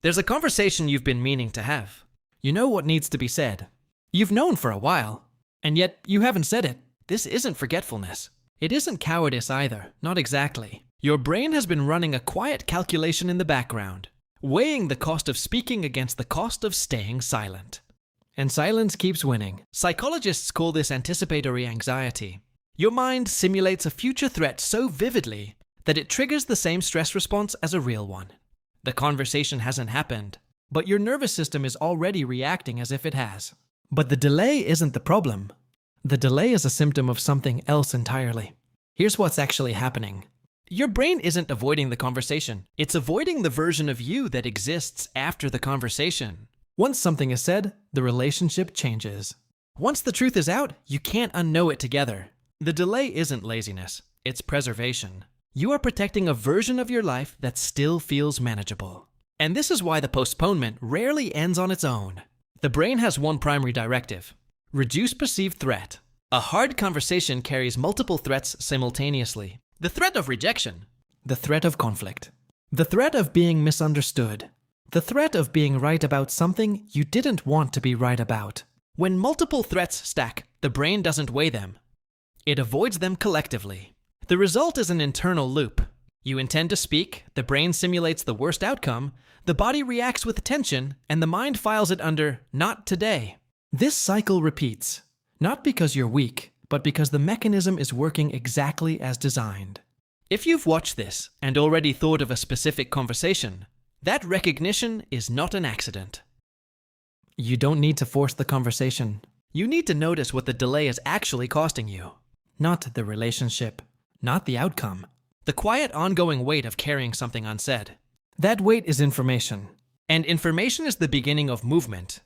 There's a conversation you've been meaning to have. You know what needs to be said. You've known for a while, and yet you haven't said it. This isn't forgetfulness. It isn't cowardice either, not exactly. Your brain has been running a quiet calculation in the background, weighing the cost of speaking against the cost of staying silent. And silence keeps winning. Psychologists call this anticipatory anxiety. Your mind simulates a future threat so vividly that it triggers the same stress response as a real one. The conversation hasn't happened, but your nervous system is already reacting as if it has. But the delay isn't the problem. The delay is a symptom of something else entirely. Here's what's actually happening. Your brain isn't avoiding the conversation. It's avoiding the version of you that exists after the conversation. Once something is said, the relationship changes. Once the truth is out, you can't unknow it together. The delay isn't laziness, it's preservation. You are protecting a version of your life that still feels manageable. And this is why the postponement rarely ends on its own. The brain has one primary directive: reduce perceived threat. A hard conversation carries multiple threats simultaneously. The threat of rejection. The threat of conflict. The threat of being misunderstood. The threat of being right about something you didn't want to be right about. When multiple threats stack, the brain doesn't weigh them. It avoids them collectively. The result is an internal loop. You intend to speak, the brain simulates the worst outcome, the body reacts with tension, and the mind files it under "not today." This cycle repeats, not because you're weak, but because the mechanism is working exactly as designed. If you've watched this and already thought of a specific conversation, that recognition is not an accident. You don't need to force the conversation. You need to notice what the delay is actually costing you. Not the relationship, not the outcome. The quiet ongoing weight of carrying something unsaid. That weight is information. And information is the beginning of movement.